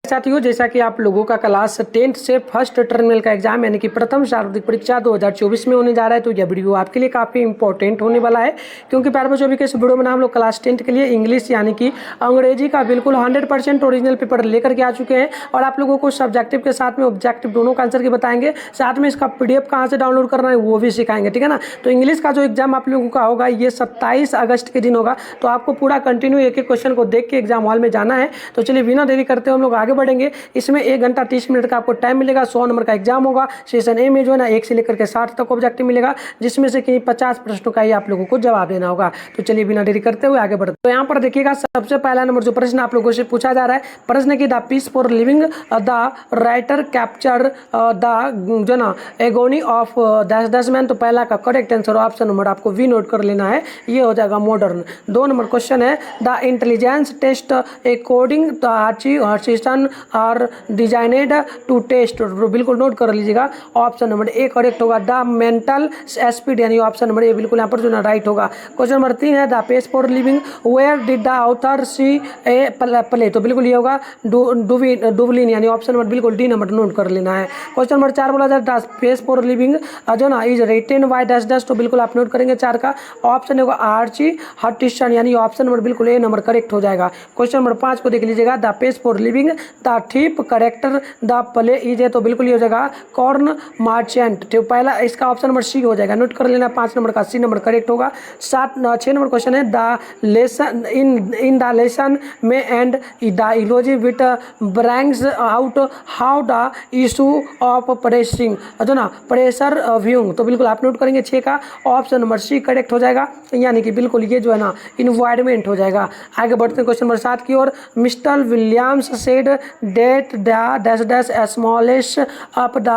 साथियों, जैसा कि आप लोगों का क्लास 10th से फर्स्ट टर्मिनल का एग्जाम यानी कि प्रथम शारीरिक परीक्षा 2024 में होने जा रहा है, तो यह वीडियो आपके लिए काफ़ी इंपॉर्टेंट होने वाला है। क्योंकि प्यारे बच्चों, अभी के इस वीडियो में हम लोग क्लास 10th के लिए इंग्लिश यानी कि अंग्रेजी का बिल्कुल 100% ओरिजिनल पेपर लेकर के आ चुके हैं और आप लोगों को सब्जेक्टिव के साथ में ऑब्जेक्टिव दोनों का आंसर के बताएंगे। साथ में इसका PDF कहाँ से डाउनलोड करना है वो भी सिखाएंगे, ठीक है ना। तो इंग्लिश का जो एग्जाम आप लोगों का होगा ये 27 अगस्त के दिन होगा, तो आपको पूरा कंटिन्यू एक एक क्वेश्चन को देख के एग्जाम हॉल में जाना है। तो चलिए बिना देरी करते हम लोग आगे बढ़ेंगे। इसमें 1 घंटा 30 मिनट का आपको टाइम मिलेगा। 100 नंबर का एग्जाम होगा। सेशन ए में जो है ना 1 से लेकर के 60 तक ऑब्जेक्टिव मिलेगा, जिसमें से कि 50 प्रश्नों का ही आप लोगों को जवाब देना होगा। तो चलिए बिना देरी करते हुए आगे बढ़ते। तो यहाँ पर देखिएगा, सबसे पहला नंबर जो प्रश्न आप लोगों से पूछा जा रहा है, प्रश्न की the peace for living the writer capture the जो ना एगोनी ऑफ दस मैन। तो पहला का करेक्ट आंसर ऑप्शन नंबर आपको वी नोट कर लेना है, ये हो जाएगा मॉडर्न। 2 नंबर क्वेश्चन है the intelligence test according the Hershison are designed to test. बिल्कुल नोट कर लीजिएगा, ऑप्शन नंबर ए करेक्ट होगा। द मेंटल स्पीड यानी ऑप्शन नंबर ए बिल्कुल यहाँ पर जो ना राइट होगा। क्वेश्चन नंबर 3 है the page for living where did the author see a play. तो बिल्कुल ये होगा डुवलिन यानी ऑप्शन नंबर बिल्कुल डी नंबर नोट कर लेना है। क्वेश्चन नंबर 4 बोला जाए द पेज फॉर लिविंग जो ना is written by dash dash. तो बिल्कुल आप नोट करेंगे 4 का ऑप्शन होगा आर्ची हटिशन यानी ऑप्शन नंबर बिल्कुल ए नंबर करेक्ट हो जाएगा। क्वेश्चन नंबर 5 को देख लीजिएगा, the page for living the thief character the play is है। तो बिल्कुल ये हो जाएगा कॉर्न मार्चेंट। तो पहला इसका ऑप्शन नंबर सी हो जाएगा, नोट कर लेना। 5 नंबर का सी नंबर करेक्ट होगा। 6 नंबर क्वेश्चन है the lesson in the lesson में and the eulogy with brings out how the issue of pressing जो ना प्रेशर व्यूइंग। तो बिल्कुल आप नोट करेंगे 6 का ऑप्शन नंबर सी करेक्ट हो जाएगा, यानी कि बिल्कुल ये जो है ना इन्वायरमेंट हो जाएगा। आगे बढ़ते हैं क्वेश्चन नंबर 7 की ओर। Mr Williams said that the dash dash smallest up the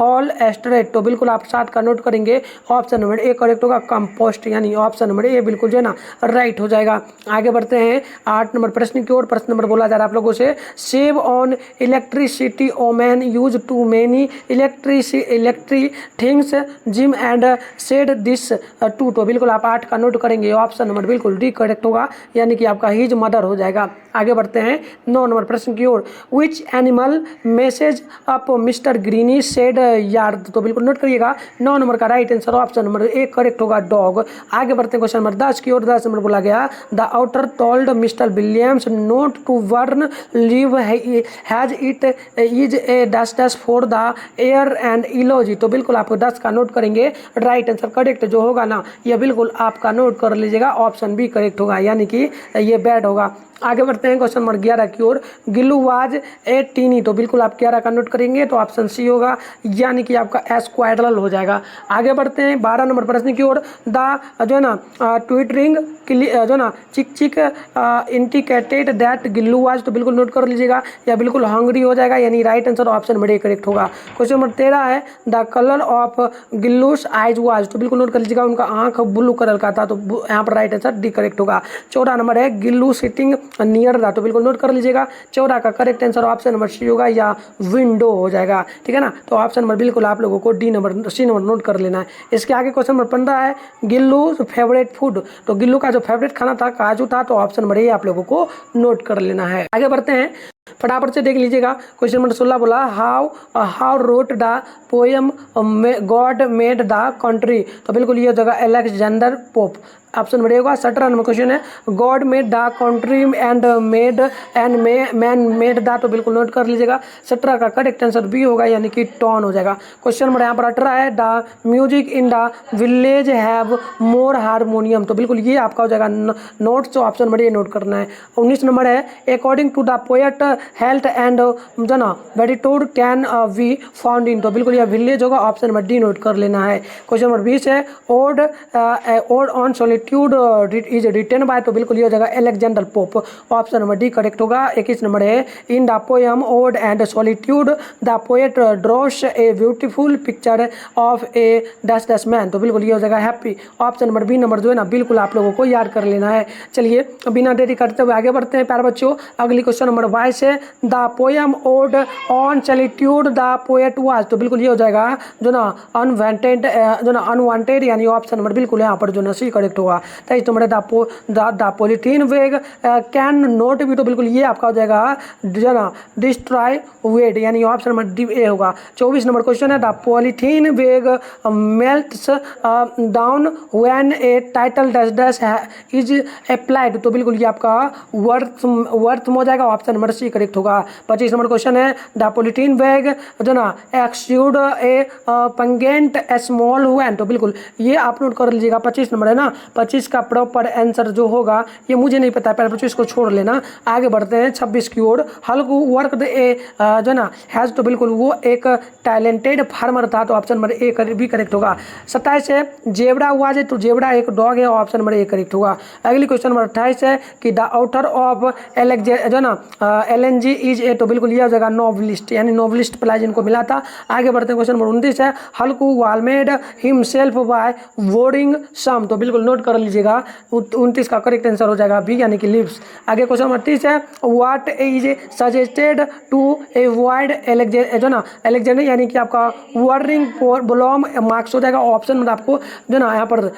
whole straight. तो बिल्कुल आप 7 का नोट करेंगे, ऑप्शन नंबर ए करेक्ट होगा कंपोस्ट यानी ऑप्शन नंबर ए बिल्कुल जो है ना राइट हो जाएगा। आगे बढ़ते हैं 8 नंबर प्रश्न की ओर। प्रश्न नंबर बोला जा रहा है आप लोगों से, सेव ऑन इलेक्ट्रिसिटी ओमैन use too many electric things Jim and said this to. तो बिल्कुल आप 8 का नोट करेंगे, ऑप्शन नंबर बिल्कुल डी करेक्ट होगा, यानी कि आपका हिज मदर हो जाएगा। आगे बढ़ते हैं 9 नंबर प्रश्न की ओर। Which animal message up Mr Greenie said yard. तो बिल्कुल नोट करिएगा 9 नंबर का right answer option number A correct होगा डॉग। आगे बढ़ते हैं क्वेश्चन नंबर 10 की ओर। 10 नंबर बोला गया, the outer told Mr Williams not to burn leave has it is a dash dash for the air and eulogy. तो बिल्कुल आप 10 का नोट करेंगे, राइट आंसर करेक्ट जो होगा ना ये बिल्कुल आपका नोट कर लीजिएगा, ऑप्शन बी करेक्ट होगा, यानी कि ये बैड होगा। आगे बढ़ते हैं क्वेश्चन नंबर 11 की ओर। Gillu was a tiny. तो बिल्कुल आप 11 का नोट करेंगे, तो ऑप्शन सी होगा, यानी कि आपका स्क्वाड्रल हो जाएगा। आगे बढ़ते हैं 12 नंबर प्रश्न की ओर। द जो है ना ट्विटरिंग जो ना चिक चिक इंडिकेटेड दैट गिल्लू वाज। तो बिल्कुल नोट कर लीजिएगा, या बिल्कुल हंग्री हो जाएगा, यानी right answer option number A correct होगा। क्वेश्चन नंबर 13 है the colour of Gillu's eyes was. तो बिल्कुल नोट कर लीजिएगा, उनका आंख ब्लू कलर का था, तो यहाँ पर राइट आंसर डी करेक्ट होगा। 14 नंबर है गिल्लू सिटिंग नियर द। तो बिल्कुल नोट कर लीजिएगा, 14 का correct answer option number C होगा, या विंडो हो जाएगा, ठीक है ना। तो ऑप्शन नंबर बिल्कुल आप लोगों को D number C number note कर लेना है। इसके आगे क्वेश्चन नंबर 15 है गिल्लू फेवरेट फूड। तो गिल्लू का जो फेवरेट खाना था काजू था, तो ऑप्शन नंबर ए आप लोगों को नोट कर लेना है। आगे बढ़ते हैं, फटाफट से देख लीजिएगा। क्वेश्चन नंबर 16 बोला, how wrote the poem God made the country. तो बिल्कुल ये जगह अलेक्जेंडर पोप, ऑप्शन नंबर ए होगा। 17 नंबर क्वेश्चन है God made the country and man made the. तो बिल्कुल नोट कर लीजिएगा, 17 का करेक्ट आंसर बी होगा, यानी कि टॉन हो जाएगा। क्वेश्चन नंबर यहाँ पर 18 है the music in the village have more harmonium. तो बिल्कुल ये आपका हो जाएगा नोट्स, तो ऑप्शन नंबर ए नोट करना है। 19 नंबर है according to the poet health and जो ना beatitude can we found in. तो बिल्कुल यह विलेज होगा, ऑप्शन नंबर डी नोट कर लेना है। क्वेश्चन नंबर 20 है ode on solitude is written by. तो बिल्कुल ये हो जाएगा Alexander Pope, option number D correct होगा। 21 नंबर है in the poem ode and solitude the poet draws a beautiful picture of a dash dash man. तो बिल्कुल ये हो जाएगा happy, option number B number जो है ना बिल्कुल आप लोगों को याद कर लेना है। चलिए बिना देरी करते हुए आगे बढ़ते हैं प्यारे बच्चों। अगली क्वेश्चन नंबर 22 से the poem odd on solitude the poet was, तो बिल्कुल ये हो जाएगा जो ना अनवांटेड, जो ना अनवांटेड, यानी ऑप्शन नंबर बिल्कुल यहाँ पर जो ना सी करेक्ट होगा। 23 नंबर द पॉलीथीन वेग कैन नॉट बी, तो बिल्कुल ये आपका हो जाएगा जो ना डिस्ट्रॉय वेट, यानी ऑप्शन नंबर डी ए होगा। 24 नंबर क्वेश्चन है द पॉलीथीन वेग melts down when A title dash dash is applied, तो बिल्कुल ये आपका वर्थ हो जाएगा, ऑप्शन नंबर सी करेक्ट होगा। 25 नंबर क्वेश्चन है द पॉलीथीन बैग जो ना एक्सयूड ए पंगेंट स्मॉल व्हेन, तो बिल्कुल ये आप नोट कर लीजिएगा। 25 नंबर है ना, 25 का प्रॉपर आंसर जो होगा ये मुझे नहीं पता है, पहले 25 को छोड़ लेना, आगे बढ़ते हैं 26 की ओर। हल्कू वर्क ए जो ना हैज, तो बिल्कुल वो एक टैलेंटेड फार्मर था, तो ऑप्शन नंबर ए भी करेक्ट होगा। 27 है जेबरा वाज, तो जेबरा एक डॉग है, ऑप्शन नंबर ए करेक्ट होगा। अगली क्वेश्चन नंबर 28 है कि द ऑथर ऑफ जो ना LNG इज ए, तो बिल्कुल ये हो जाएगा नॉवलिस्ट, यानी नॉवलिस्ट प्राइज इनको मिला था। आगे बढ़ते हैं क्वेश्चन नंबर 29 है हल्कू वालमेड हिमसेल्फ बाय वोरिंग सम, तो बिल्कुल नोट कर लीजिएगा 29 का करेक्ट आंसर हो जाएगा बी, यानी कि लिव्स। आगे क्वेश्चन नंबर 30 है what is suggested to avoid जो ना एलेक्जेंडर, यानी कि आपका वार्निंग ब्लॉम मार्क्स हो जाएगा, ऑप्शन में आपको जो ना यहाँ पर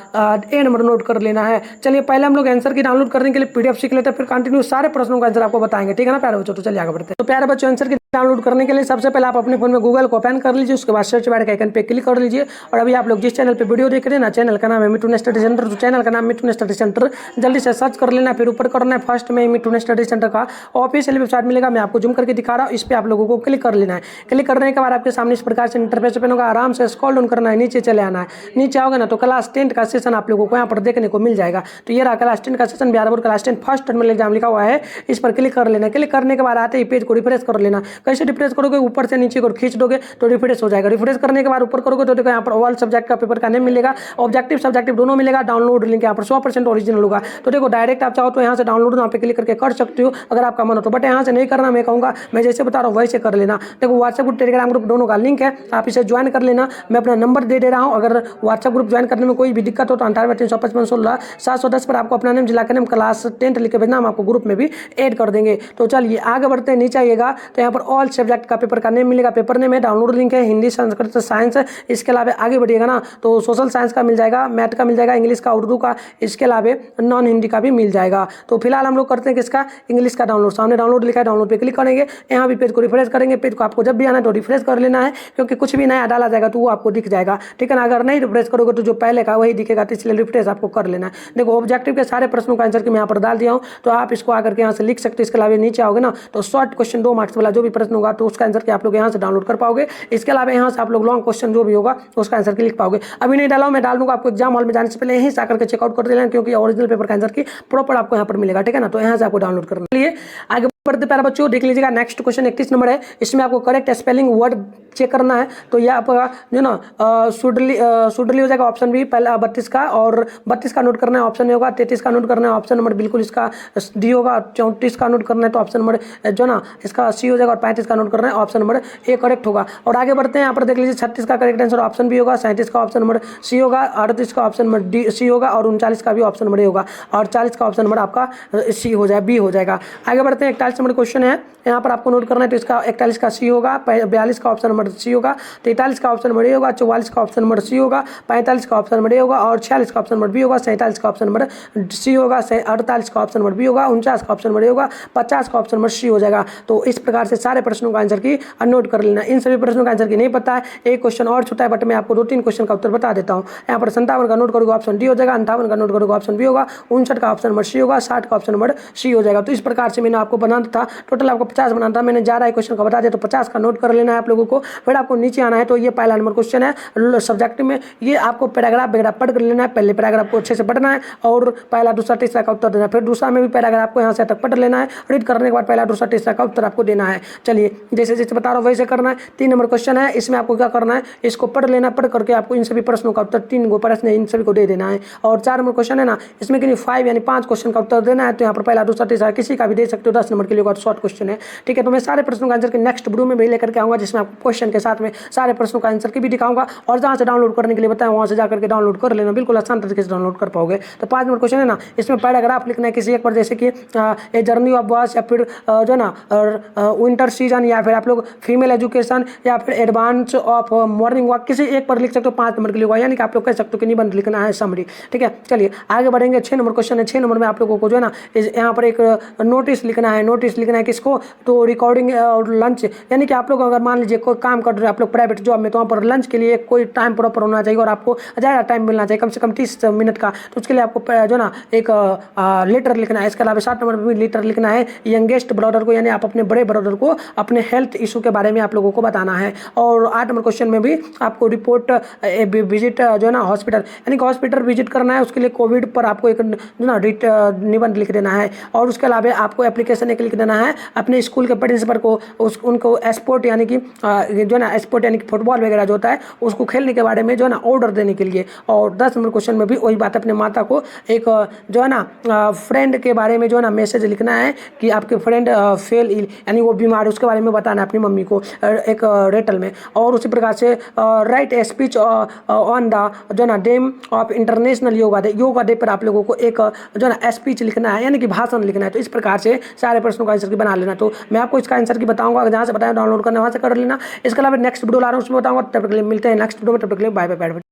ए नंबर नोट कर लेना है। चलिए पहले हम लोग आंसर की डाउनलोड करने के लिए PDF सीख लेते हैं, फिर कंटिन्यू सारे प्रश्नों का आंसर आपको बताएंगे, ठीक है ना प्यारे बच्चों। तो चलिए आगे बढ़ते हैं। तो प्यारे बच्चों आंसर की डाउनलोड करने के लिए सबसे पहले आप अपने फोन में गूगल को ओपन कर लीजिए, उसके बाद सर्च बार के आइकन पे क्लिक कर लीजिए। और अभी आप लोग जिस चैनल पे वीडियो देख रहे हैं ना, चैनल का नाम है मिठुन स्टडी सेंटर, तो चैनल का नाम मिठुन स्टडी सेंटर जल्दी से सर्च कर लेना, फिर ऊपर करना है फर्स्ट में मिठुन स्टडी सेंटर का ऑफिशियल वेबसाइट मिलेगा, मैं आपको जूम करके दिखा रहा हूँ, इस पर आप लोगों को क्लिक कर लेना है। क्लिक करने के बाद आपके सामने इस प्रकार से इंटरफेस ओपन होगा, आराम से स्क्रॉल डाउन करना है, नीचे चले आना है। नीचे आओगे ना तो क्लास 10 का सेशन आप लोगों को यहाँ पर देखने को मिल जाएगा। तो ये रहा क्लास 10 का session, Bihar board class 10 first terminal exam लिखा हुआ है, इस पर क्लिक कर लेना। क्लिक करने के बाद आते ही पेज को रिफ्रेश कर लेना। कैसे रिफ्रेश करोगे, ऊपर से नीचे को खींच दोगे तो रिफ्रेश हो जाएगा। रिफ्रेश करने के बाद ऊपर करोगे तो देखो यहाँ पर ऑल सब्जेक्ट का पेपर का नेम मिलेगा, ऑब्जेक्टिव सब्जेक्टिव दोनों मिलेगा। डाउनलोड लिंक यहाँ पर 100% ओरिजिनल होगा। तो देखो डायरेक्ट आप चाहो तो यहाँ से डाउनलोड यहाँ पे क्लिक करके कर सकते हो अगर आपका मन हो तो, बट यहाँ से नहीं करना, मैं कहूँगा मैं जैसे बता रहा हूँ वैसे कर लेना। देखो व्हाट्सएप ग्रुप टेलीग्राम ग्रुप दोनों का लिंक है, आप इसे ज्वाइन कर लेना। मैं अपना नंबर दे रहा हूँ, अगर व्हाट्सएप ग्रुप ज्वाइन करने में कोई भी दिक्कत हो तो 98-355-16-710 पर आपको अपना नेम जिला का नेम क्लास 10 लिख के भेजना, हम आपको ग्रुप में भी ऐड कर देंगे। तो चलिए आगे बढ़ते हैं। नीचे आइएगा तो यहाँ पर ऑल सब्जेक्ट का पेपर का नेम मिलेगा, पेपर नेम है, डाउनलोड लिंक है, हिंदी संस्कृत साइंस है। इसके अलावा आगे बढ़िएगा ना तो सोशल साइंस का मिल जाएगा, मैथ का मिल जाएगा, इंग्लिश का, उर्दू का, इसके अलावा नॉन हिंदी का भी मिल जाएगा। तो फिलहाल हम लोग करते हैं किसका, इंग्लिश का डाउनलोड। सामने डाउनलोड लिखा है, डाउनलोड पे क्लिक करेंगे, यहाँ भी पेज को रिफ्रेश करेंगे। पेज को आपको जब भी आना है तो रिफ्रेश कर लेना है, क्योंकि कुछ भी नया डाला जाएगा तो वो आपको दिख जाएगा, ठीक है ना। अगर नहीं रिफ्रेश करोगे तो जो पहले का वही दिखेगा, तो इसलिए रिफ्रेश आपको कर लेना है। देखो ऑब्जेक्टिव के सारे प्रश्नों का आंसर की मैं यहाँ पर डाल दिया हूँ, तो आप इसको आकर के यहाँ से लिख सकते हो। इसके अलावा नीचे आओगे ना तो शॉर्ट क्वेश्चन 2 मार्क्स वाला जो भी प्रश्न होगा तो उसका आंसर की आप लोग यहाँ से डाउनलोड कर पाओगे। इसके अलावा यहाँ से आप लोग लॉन्ग क्वेश्चन जो भी होगा उसका आंसर की लिख पाओगे। अभी नहीं डाला हूँ, मैं डाल दूंगा आपको एग्जाम हॉल में जाने से पहले यहीं से आकर के चेकआउट कर लेना, क्योंकि ओरिजिनल पेपर का आंसर की प्रॉपर आपको यहाँ पर मिलेगा, ठीक है ना। तो यहाँ से आपको डाउनलोड करना के लिए आगे बढ़ते प्यारे बच्चों देख लीजिएगा। नेक्स्ट क्वेश्चन 31 नंबर है, इसमें आपको करेक्ट स्पेलिंग वर्ड चेक करना है। तो ये आपका जो ना सुडली हो जाएगा, ऑप्शन बी पहला 32 का, और 32 का नोट करना है, ऑप्शन ए होगा। 33 का नोट करना है, ऑप्शन नंबर बिल्कुल इसका डी होगा। 34 का नोट करना है तो ऑप्शन नंबर जो ना इसका सी हो जाएगा, और 35 का नोट करना है, ऑप्शन नंबर ए करेक्ट होगा। और आगे बढ़ते हैं, यहाँ पर देख लीजिए 36 का करेक्ट आंसर ऑप्शन बी होगा, 37 का ऑप्शन नंबर सी होगा, 38 का ऑप्शन नंबर डी सी होगा, और 39 का भी ऑप्शन नंबर ए होगा, और 40 का ऑप्शन नंबर आपका सी हो जाए बी हो जाएगा। आगे बढ़ते हैं, 41 नंबर क्वेश्चन है, यहाँ पर आपको नोट करना है तो इसका 41 का सी होगा, 42 का ऑप्शन नंबर सी होगा, 43 का ऑप्शन नंबर ए होगा, 44 का ऑप्शन नंबर सी होगा, 45 का ऑप्शन नंबर ए होगा, और 46 का ऑप्शन नंबर बी होगा, 47 का ऑप्शन नंबर सी होगा, 48 का ऑप्शन नंबर बी होगा, 49 का ऑप्शन नंबर ए होगा, 50 का ऑप्शन नंबर सी हो जाएगा। तो इस प्रकार से सारे प्रश्नों का आंसर की नोट कर लेना। इन सभी प्रश्नों का आंसर की नहीं पता है, एक क्वेश्चन और छूटा है, बट मैं आपको 2-3 क्वेश्चन का उत्तर बता देता हूँ। यहाँ पर 57 का नोट करोगे ऑप्शन डी हो जाएगा, 58 का नोट करोगे ऑप्शन बी होगा, 59 का ऑप्शन नंबर सी होगा, 60 का ऑप्शन नंबर सी हो जाएगा। तो इस प्रकार से मैंने आपको बनाना था, टोटल आपको 50 बनाना था, मैंने जा रहा है क्वेश्चन का बता दिया, तो 50 का नोट कर लेना है आप लोगों को। फिर आपको नीचे आना है, तो ये पहला नंबर क्वेश्चन है सब्जेक्ट में, ये आपको पैराग्राफ वगैरह पढ़ कर लेना है। पहले पैराग्राफ को अच्छे से पढ़ना है और पहला दूसरा तीसरा का उत्तर देना है। फिर दूसरा में भी पैराग्राफ को यहाँ से तक पढ़ लेना है, रीड करने के बाद पहला दूसरा तीसरा का उत्तर आपको देना है। चलिए जैसे जैसे बता रहा हूँ वैसे करना है। 3 नंबर क्वेश्चन है, इसमें आपको क्या करना है, इसको पढ़ लेना, पढ़ करके आपको इन सभी प्रश्नों का उत्तर 3 गो प्रश्न इन सभी को दे देना है। और 4 नंबर क्वेश्चन है ना, इसमें कि 5 यानी 5 क्वेश्चन का उत्तर देना है। तो यहाँ पर पहला दूसरा तीसरा किसी का भी दे सकते हो, 10 नंबर के लिए शॉर्ट क्वेश्चन है, ठीक है। तो मैं सारे प्रश्नों का आंसर के नेक्स्ट वीडियो में भी लेकर के आऊँगा, जिसमें आपको रिएक्शन के साथ में सारे प्रश्नों का आंसर की भी दिखाऊंगा, और जहाँ से डाउनलोड करने के लिए बताएं वहाँ से जाकर के डाउनलोड कर लेना, बिल्कुल आसान तरीके से डाउनलोड कर पाओगे। तो 5 नंबर क्वेश्चन है ना, इसमें पैराग्राफ लिखना है किसी एक पर, जैसे कि ए जर्नी ऑफ बॉस, या फिर जो ना विंटर सीजन, या फिर आप लोग फीमेल एजुकेशन, या फिर एडवांस ऑफ मॉर्निंग वॉक, किसी एक पर लिख सकते हो। 5 नंबर के लिए होगा, यानी कि आप लोग कह सकते हो कि निबंध लिखना है, समरी। ठीक है, चलिए आगे बढ़ेंगे। 6 नंबर क्वेश्चन है। 6 नंबर में आप लोगों को जो है ना यहाँ पर एक नोटिस लिखना है। नोटिस लिखना है किसको, तो रिकॉर्डिंग और लंच, यानी कि आप लोग अगर मान लीजिए कोई काम कर रहे हैं आप लोग प्राइवेट जॉब में, तो वहाँ पर लंच के लिए कोई टाइम प्रॉपर होना चाहिए और आपको ज़्यादा टाइम मिलना चाहिए, कम से कम 30 मिनट का। तो उसके लिए आपको जो ना एक लेटर लिखना है। इसके अलावा 7 नंबर में भी लेटर लिखना है यंगेस्ट ब्रदर को, यानी आप अपने बड़े ब्रदर को अपने हेल्थ इशू के बारे में आप लोगों को बताना है। और 8 नंबर क्वेश्चन में भी आपको रिपोर्ट विजिट जो है ना हॉस्पिटल, यानी कि हॉस्पिटल विजिट करना है, उसके लिए कोविड पर आपको एक जो ना निबंध लिख देना है। और उसके अलावा आपको एप्लीकेशन एक लिख देना है अपने स्कूल के प्रिंसिपल को, उनको स्पोर्ट यानी कि जो है ना स्पोर्ट यानी कि फुटबॉल वगैरह जो होता है उसको खेलने के बारे में जो है ना ऑर्डर देने के लिए। और 10 नंबर क्वेश्चन में भी वही बात, अपने माता को एक जो है ना फ्रेंड के बारे में जो है ना मैसेज लिखना है कि आपके फ्रेंड फेल इल, यानी वो बीमार है, उसके बारे में बताना है अपनी मम्मी को एक रेटल में। और उसी प्रकार से write a speech on the जो है ना day of International Yoga Day पर आप लोगों को एक जो है ना स्पीच लिखना है, यानी कि भाषण लिखना है। तो इस प्रकार से सारे प्रश्नों का आंसर की बना लेना। तो मैं आपको इसका आंसर की बताऊंगा, जहाँ से बताया डाउनलोड करना वहाँ से कर लेना। इसके अलावा नेक्स्ट वीडियो ला रहा हूँ, उसमें बताऊंगा। तब तक के लिए मिलते हैं नेक्स्ट वीडियो में, तब तक के लिए बाय बाय।